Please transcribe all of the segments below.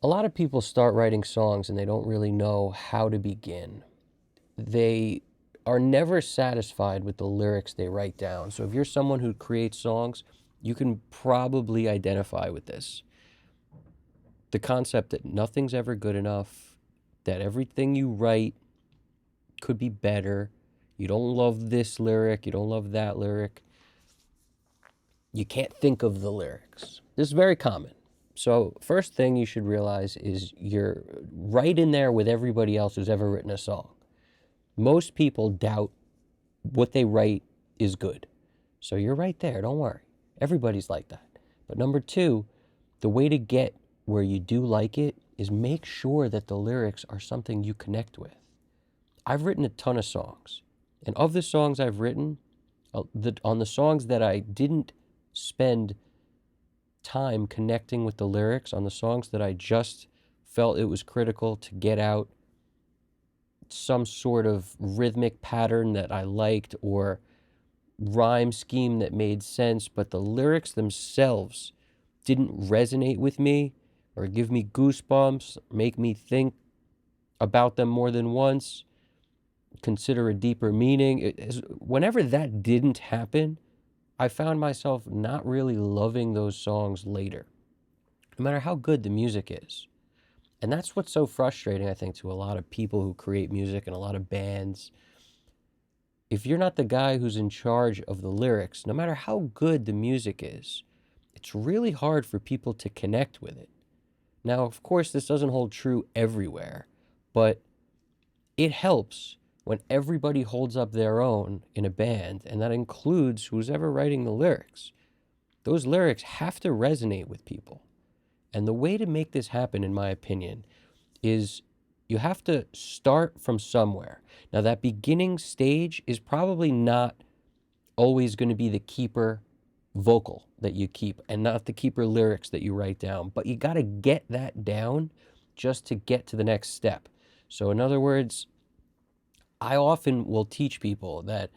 A lot of people start writing songs and they don't really know how to begin. They are never satisfied with the lyrics they write down. So if you're someone who creates songs, you can probably identify with this. The concept that nothing's ever good enough, that everything you write could be better. You don't love this lyric, you don't love that lyric. You can't think of the lyrics. This is very common. So first thing you should realize is you're right in there with everybody else who's ever written a song. Most people doubt what they write is good. So you're right there, don't worry. Everybody's like that. But number two, the way to get where you do like it is make sure that the lyrics are something you connect with. I've written a ton of songs. And of the songs I've written, on the songs that I didn't spend time connecting with the lyrics, on the songs that I just felt it was critical to get out some sort of rhythmic pattern that I liked or rhyme scheme that made sense, but the lyrics themselves didn't resonate with me or give me goosebumps, make me think about them more than once, consider a deeper meaning. Whenever that didn't happen, I found myself not really loving those songs later, no matter how good the music is. And that's what's so frustrating, I think, to a lot of people who create music and a lot of bands. If you're not the guy who's in charge of the lyrics, no matter how good the music is, it's really hard for people to connect with it. Now, of course, this doesn't hold true everywhere, but it helps when everybody holds up their own in a band, and that includes who's ever writing the lyrics. Those lyrics have to resonate with people. And the way to make this happen, in my opinion, is you have to start from somewhere. Now, that beginning stage is probably not always going to be the keeper vocal that you keep and not the keeper lyrics that you write down, but you got to get that down just to get to the next step. So in other words, I often will teach people that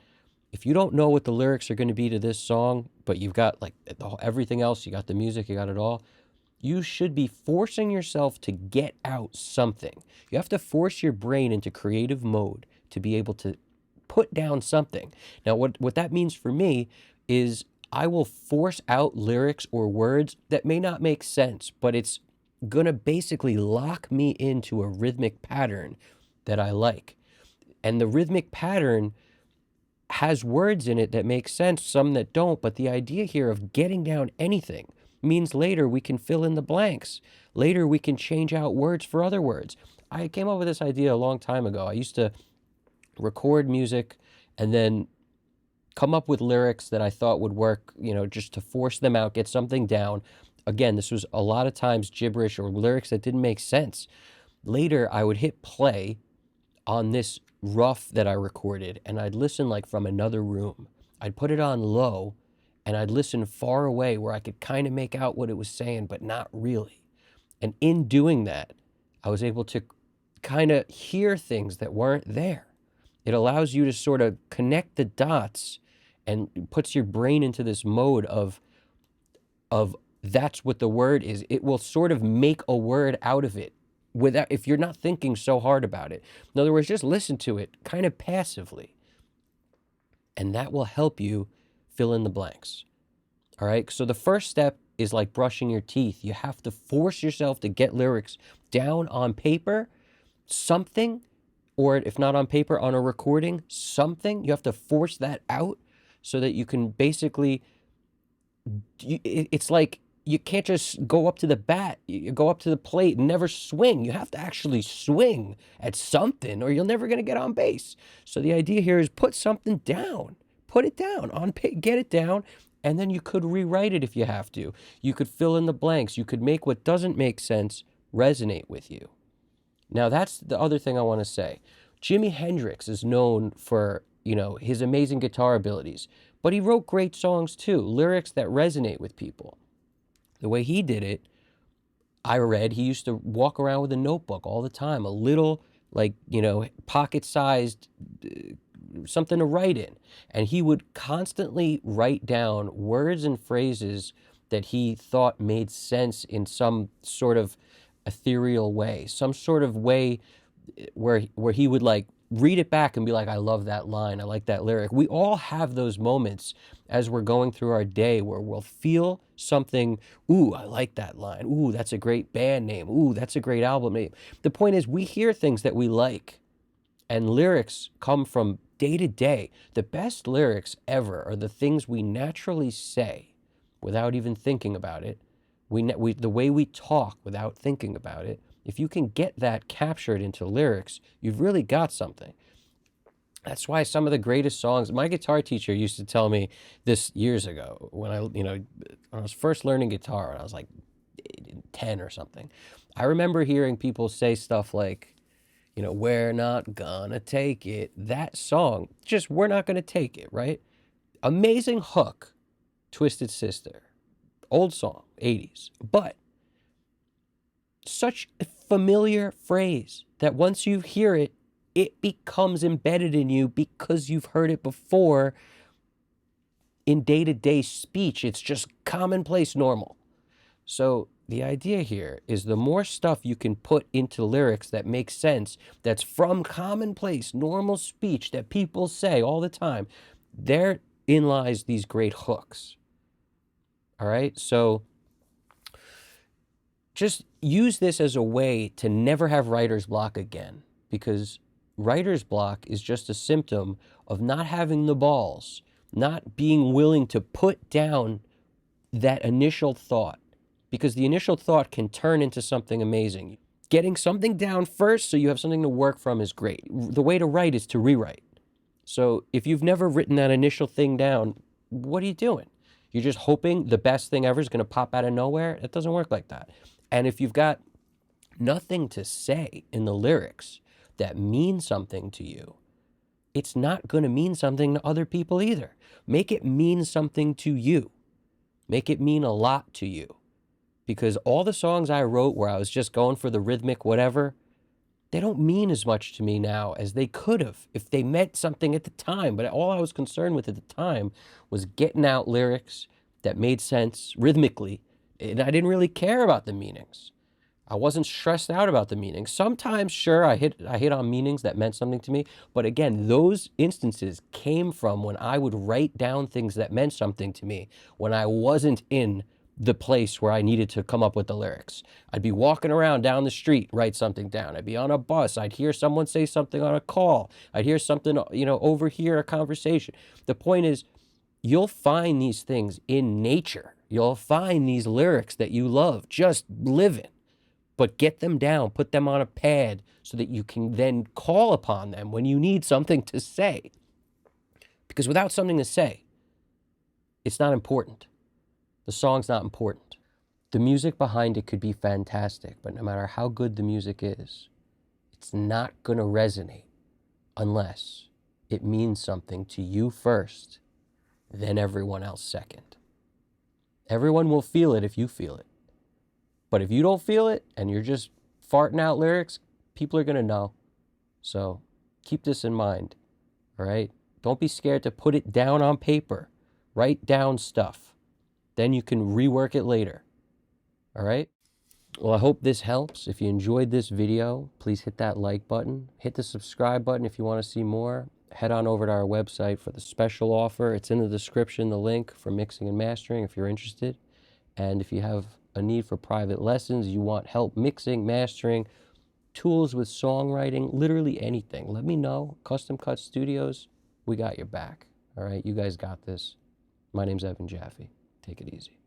if you don't know what the lyrics are going to be to this song, but you've got like everything else, you got the music, you got it all, you should be forcing yourself to get out something. You have to force your brain into creative mode to be able to put down something. Now, what that means for me is I will force out lyrics or words that may not make sense, but it's going to basically lock me into a rhythmic pattern that I like. And the rhythmic pattern has words in it that make sense, some that don't, but the idea here of getting down anything means later we can fill in the blanks. Later we can change out words for other words. I came up with this idea a long time ago. I used to record music and then come up with lyrics that I thought would work, just to force them out, get something down. Again, this was a lot of times gibberish or lyrics that didn't make sense. Later, I would hit play on this rough that I recorded, and I'd listen like from another room. I'd put it on low, and I'd listen far away where I could kind of make out what it was saying, but not really. And in doing that, I was able to kind of hear things that weren't there. It allows you to sort of connect the dots and puts your brain into this mode of that's what the word is. It will sort of make a word out of it without, if you're not thinking so hard about it. In other words, just listen to it kind of passively. And that will help you fill in the blanks. All right. So the first step is like brushing your teeth. You have to force yourself to get lyrics down on paper, something, or if not on paper, on a recording, something. You have to force that out so that you can basically, it's like you can't just go up to the bat, you go up to the plate and never swing. You have to actually swing at something or you're never going to get on base. So the idea here is put something down, put it down on paper, get it down, and then you could rewrite it if you have to. You could fill in the blanks. You could make what doesn't make sense resonate with you. Now, that's the other thing I want to say. Jimi Hendrix is known for, his amazing guitar abilities, but he wrote great songs too, lyrics that resonate with people. The way he did it, I read, he used to walk around with a notebook all the time, a little, pocket-sized something to write in. And he would constantly write down words and phrases that he thought made sense in some sort of ethereal way, some sort of way where he would like read it back and be like, I love that line, I like that lyric. We all have those moments as we're going through our day where we'll feel something, ooh, I like that line, ooh, that's a great band name, ooh, that's a great album name. The point is, we hear things that we like, and lyrics come from day to day. The best lyrics ever are the things we naturally say without even thinking about it. The way we talk without thinking about it. If you can get that captured into lyrics, you've really got something. That's why some of the greatest songs, my guitar teacher used to tell me this years ago when I was first learning guitar, when I was like 10 or something. I remember hearing people say stuff like, we're not gonna take it. That song, just we're not gonna take it, right? Amazing hook, Twisted Sister. Old song, 80s. But such a familiar phrase that once you hear it, it becomes embedded in you because you've heard it before in day-to-day speech. It's just commonplace normal. So the idea here is the more stuff you can put into lyrics that make sense, that's from commonplace, normal speech that people say all the time, therein lies these great hooks. All right? So just use this as a way to never have writer's block again, because writer's block is just a symptom of not having the balls, not being willing to put down that initial thought, because the initial thought can turn into something amazing. Getting something down first so you have something to work from is great. The way to write is to rewrite. So if you've never written that initial thing down, what are you doing? You're just hoping the best thing ever is going to pop out of nowhere? It doesn't work like that. And if you've got nothing to say in the lyrics that means something to you, it's not going to mean something to other people either. Make it mean something to you. Make it mean a lot to you. Because all the songs I wrote where I was just going for the rhythmic whatever, they don't mean as much to me now as they could have if they meant something at the time. But all I was concerned with at the time was getting out lyrics that made sense rhythmically. And I didn't really care about the meanings. I wasn't stressed out about the meanings. Sometimes, sure, I hit on meanings that meant something to me. But again, those instances came from when I would write down things that meant something to me when I wasn't in the place where I needed to come up with the lyrics. I'd be walking around down the street, write something down. I'd be on a bus. I'd hear someone say something on a call. I'd hear something, overhear a conversation. The point is, you'll find these things in nature. You'll find these lyrics that you love just living. But get them down, put them on a pad so that you can then call upon them when you need something to say. Because without something to say, it's not important. The song's not important. The music behind it could be fantastic, but no matter how good the music is, it's not going to resonate unless it means something to you first, then everyone else second. Everyone will feel it if you feel it. But if you don't feel it and you're just farting out lyrics, people are going to know. So keep this in mind, all right? Don't be scared to put it down on paper. Write down stuff. Then you can rework it later, all right? Well, I hope this helps. If you enjoyed this video, please hit that like button. Hit the subscribe button if you want to see more. Head on over to our website for the special offer. It's in the description, the link for mixing and mastering if you're interested. And if you have a need for private lessons, you want help mixing, mastering, tools with songwriting, literally anything, let me know. Custom Cut Studios, we got your back. All right, you guys got this. My name's Evan Jaffe. Take it easy.